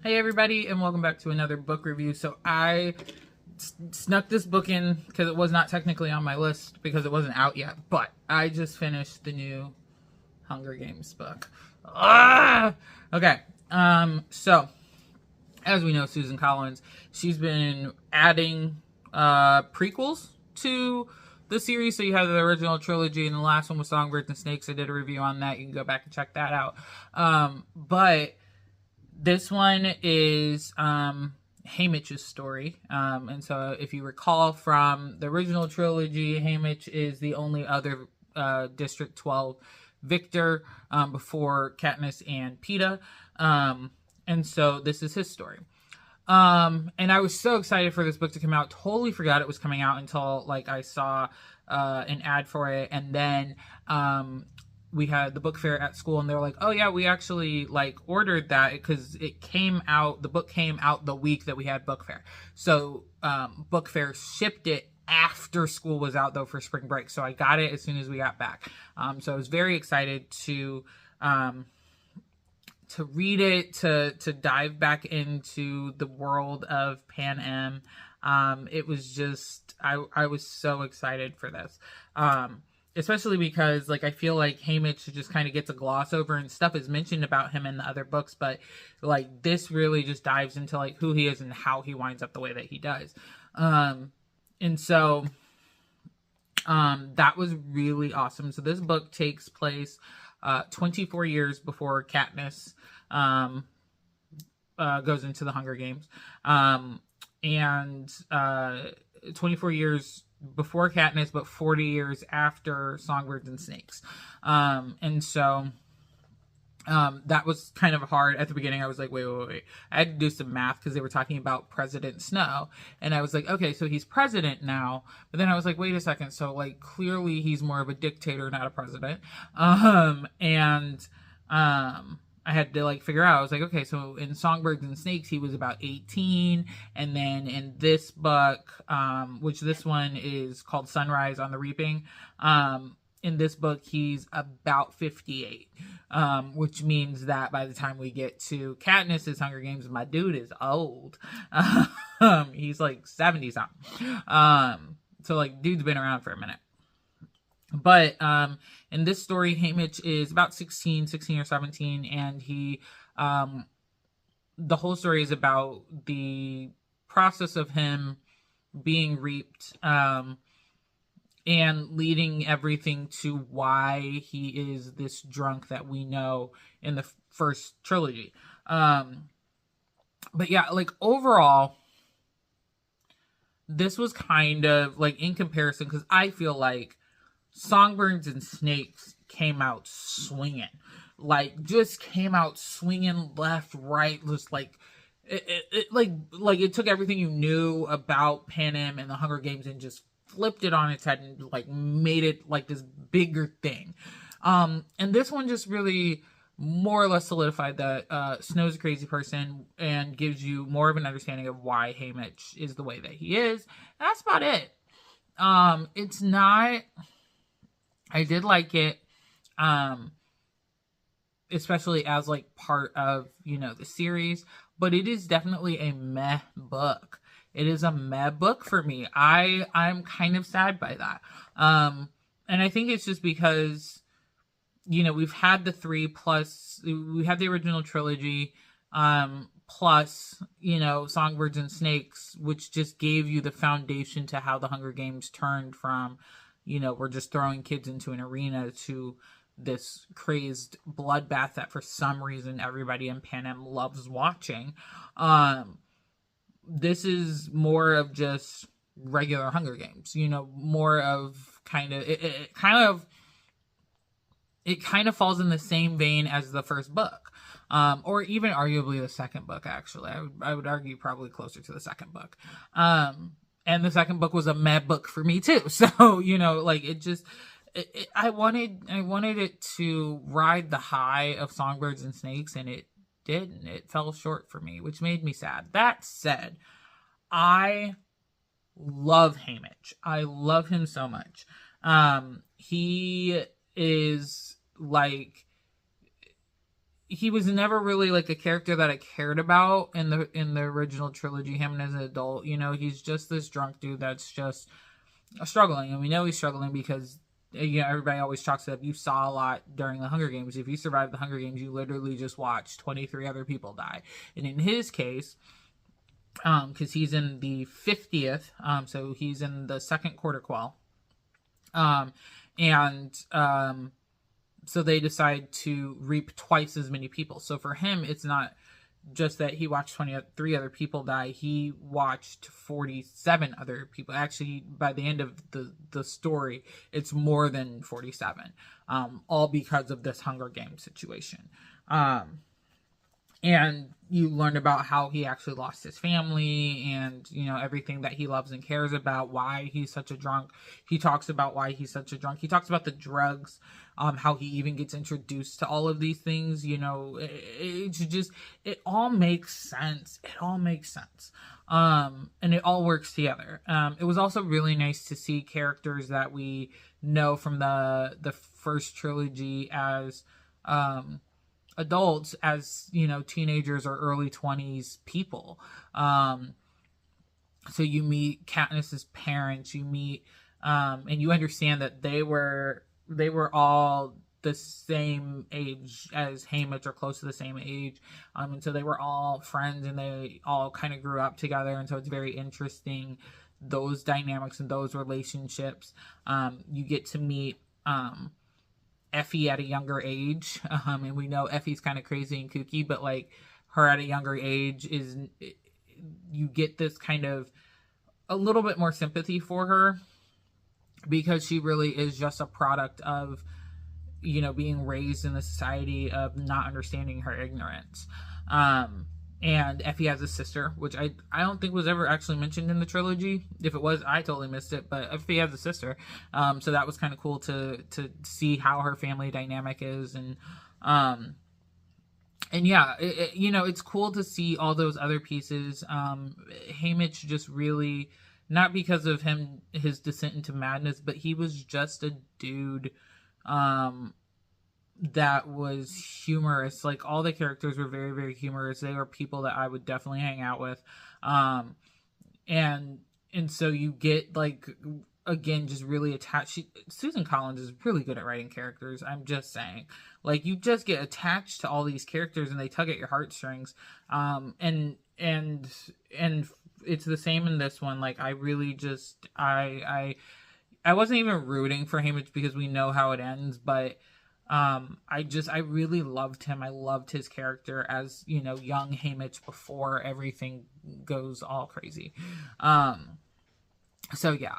Hey everybody, and welcome back to another book review. So I snuck this book in because it was not technically on my list because it wasn't out yet, but I just finished the new Hunger Games book. Okay. So as we know, Susan Collins, she's been adding prequels to the series. So you have the original trilogy, and the last one was Songbirds and Snakes. I did a review on that. You can go back and check that out. But this one is Haymitch's story. And so if you recall from the original trilogy, Haymitch is the only other District 12 victor before Katniss and Peeta. And so this is his story. And I was so excited for this book to come out. Totally forgot it was coming out until like I saw an ad for it. And then we had the book fair at school, and they're like, oh yeah, we actually like ordered that because it came out, the book came out the week that we had book fair. So book fair shipped it after school was out though for spring break. So I got it as soon as we got back. So I was very excited to read it, to dive back into the world of Pan Am. It was just, I was so excited for this. Especially because, like, I feel like Haymitch just kind of gets a gloss over, and stuff is mentioned about him in the other books, but, like, this really just dives into, like, who he is and how he winds up the way that he does. And so, that was really awesome. So this book takes place 24 years before Katniss goes into the Hunger Games. And 24 years before Katniss, but 40 years after Songbirds and Snakes. And so that was kind of hard at the beginning. I was like, wait. I had to do some math because they were talking about President Snow. And I was like, okay, so he's president now. But then I was like, wait a second. So like clearly he's more of a dictator, not a president. I had to like figure out, I was like, okay, so in Songbirds and Snakes, he was about 18. And then in this book, which this one is called Sunrise on the Reaping, in this book, he's about 58, which means that by the time we get to Katniss's Hunger Games, my dude is old. He's like 70 something. So like dude's been around for a minute. But in this story, Haymitch is about 16 or 17, and he, the whole story is about the process of him being reaped, and leading everything to why he is this drunk that we know in the first trilogy. But yeah, like overall, this was kind of like in comparison, because I feel like Songbirds and Snakes came out swinging, like just came out swinging left, right, just like it took everything you knew about Pan Am and the Hunger Games and just flipped it on its head and like made it like this bigger thing. And this one just really more or less solidified that Snow's a crazy person and gives you more of an understanding of why Haymitch is the way that he is. And that's about it. It's not, I did like it, especially as like part of, you know, the series, but it is definitely a meh book. It is a meh book for me. I'm kind of sad by that. And I think it's just because, you know, we've had the 3+, we had the original trilogy, plus, you know, Songbirds and Snakes, which just gave you the foundation to how the Hunger Games turned from, you know, we're just throwing kids into an arena to this crazed bloodbath that for some reason everybody in Pan Am loves watching. This is more of just regular Hunger Games, you know, more of kind of, it kind of falls in the same vein as the first book. Or even arguably the second book, actually. I would argue probably closer to the second book. And the second book was a meh book for me too. So, you know, like it just, I wanted it to ride the high of Songbirds and Snakes, and it didn't. It fell short for me, which made me sad. That said, I love Haymitch. I love him so much. He is like, he was never really like a character that I cared about in the original trilogy, him as an adult. You know, he's just this drunk dude that's just struggling, and we know he's struggling because, you know, everybody always chalks it up. You saw a lot during the Hunger Games. If you survived the Hunger Games, you literally just watched 23 other people die. And in his case, because he's in the 50th, so he's in the second quarter quell, and so they decide to reap twice as many people. So for him, it's not just that he watched 23 other people die. He watched 47 other people. Actually, by the end of the story, it's more than 47, all because of this Hunger Games situation. And you learn about how he actually lost his family and, you know, everything that he loves and cares about, why he's such a drunk. He talks about why he's such a drunk. He talks about the drugs, how he even gets introduced to all of these things. You know, it's just, it all makes sense. It all makes sense. And it all works together. It was also really nice to see characters that we know from the first trilogy as, adults, as, you know, teenagers or early 20s people. So you meet Katniss's parents, you meet, and you understand that they were all the same age as Haymitch, or close to the same age. And so they were all friends, and they all kind of grew up together. And so it's very interesting, those dynamics and those relationships. You get to meet, Effie at a younger age, and we know Effie's kind of crazy and kooky, but like her at a younger age is, you get this kind of a little bit more sympathy for her, because she really is just a product of, you know, being raised in the society of not understanding her ignorance. And Effie has a sister, which I don't think was ever actually mentioned in the trilogy. If it was, I totally missed it. But Effie has a sister, so that was kind of cool to see how her family dynamic is, and yeah, you know, it's cool to see all those other pieces. Haymitch just really, not because of his descent into madness, but he was just a dude that was humorous. Like, all the characters were very, very humorous. They were people that I would definitely hang out with. And so you get, like, again, just really attached. Susan Collins is really good at writing characters. I'm just saying. Like, you just get attached to all these characters, and they tug at your heartstrings. And it's the same in this one. Like, I really just, I wasn't even rooting for Haymitch because we know how it ends, but I really loved him. I loved his character as, you know, young Haymitch before everything goes all crazy. So yeah,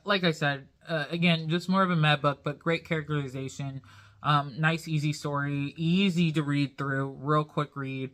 like I said, again, just more of a meh book, but great characterization. Nice, easy story, easy to read through, real quick read.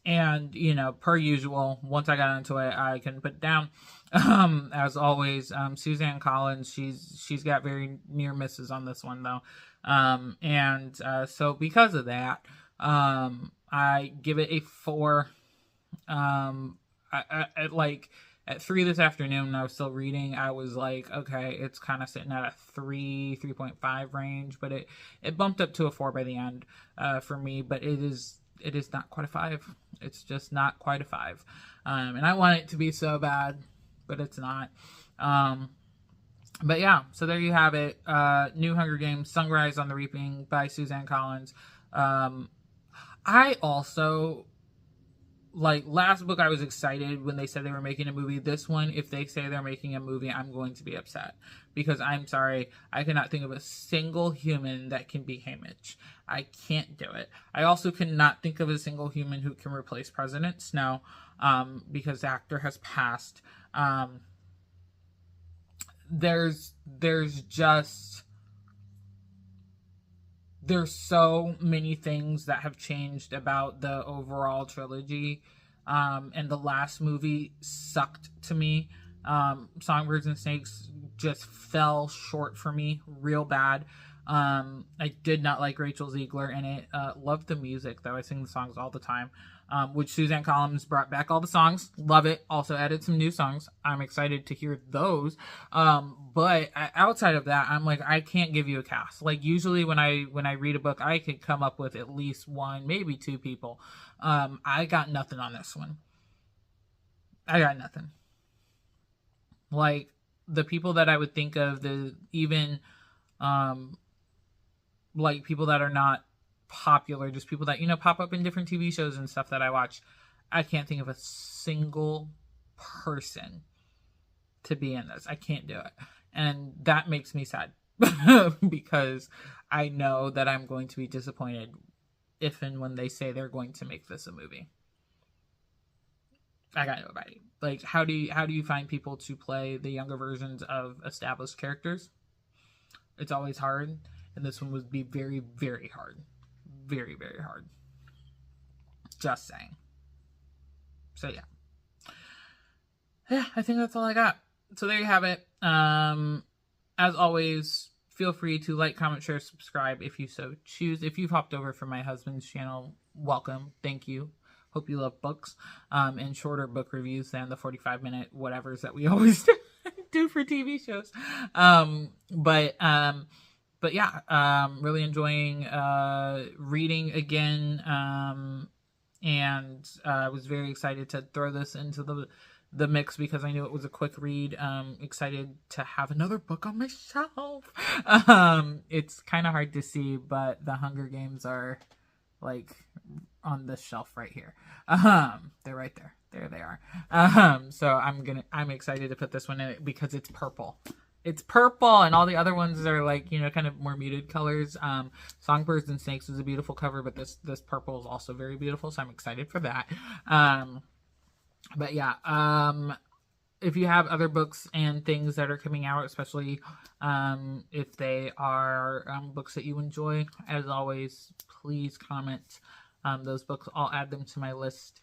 And, you know, per usual, once I got into it, I can put it down. As always, Suzanne Collins, she's got very near misses on this one, though. So because of that, I give it a 4. At 3 this afternoon, when I was still reading, I was like, okay, it's kind of sitting at a 3.5 range, but it bumped up to a 4 by the end, for me, but it is not quite a 5. It's just not quite a 5. And I want it to be so bad, but it's not. But yeah, so there you have it. New Hunger Games, Sunrise on the Reaping by Suzanne Collins. I also, like, last book I was excited when they said they were making a movie. This one, if they say they're making a movie, I'm going to be upset. Because I'm sorry, I cannot think of a single human that can be Haymitch. I can't do it. I also cannot think of a single human who can replace President Snow, because the actor has passed. There's so many things that have changed about the overall trilogy, and the last movie sucked to me. Songbirds and Snakes just fell short for me real bad. I did not like Rachel Ziegler in it. Loved the music, though. I sing the songs all the time. which Suzanne Collins brought back all the songs. Love it. Also added some new songs. I'm excited to hear those. But outside of that, I'm like, I can't give you a cast. Like usually when I read a book, I can come up with at least one, maybe two people. I got nothing on this one. I got nothing. Like the people that I would think of, like people that are not popular, just people that, pop up in different TV shows and stuff that I watch. I can't think of a single person to be in this. I can't do it. And that makes me sad because I know that I'm going to be disappointed if and when they say they're going to make this a movie. I got nobody. Like, how do you find people to play the younger versions of established characters? It's always hard, and this one would be very, very hard. Very, very hard. Just saying. So yeah. Yeah, I think that's all I got. So there you have it. As always, feel free to like, comment, share, subscribe if you so choose. If you've hopped over from my husband's channel, welcome. Thank you. Hope you love books and shorter book reviews than the 45-minute whatevers that we always do for TV shows. But yeah, really enjoying reading again, and I was very excited to throw this into the mix because I knew it was a quick read. Excited to have another book on my shelf. It's kind of hard to see, but the Hunger Games are like on this shelf right here. They're right there. There they are. So I'm excited to put this one in it because it's purple. It's purple, and all the other ones are like, kind of more muted colors. Songbirds and Snakes was a beautiful cover, but this purple is also very beautiful, so I'm excited for that. But yeah, if you have other books and things that are coming out, especially if they are books that you enjoy, as always, please comment those books. I'll add them to my list.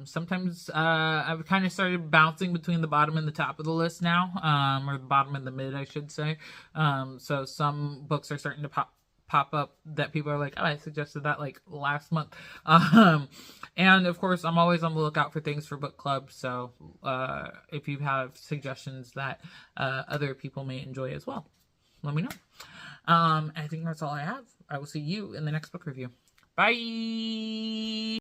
Sometimes I've kind of started bouncing between the bottom and the top of the list now, or the bottom and the mid, I should say. So some books are starting to pop up that people are like, oh, I suggested that like last month. And of course, I'm always on the lookout for things for book club. So if you have suggestions that other people may enjoy as well, let me know. I think that's all I have. I will see you in the next book review. Bye.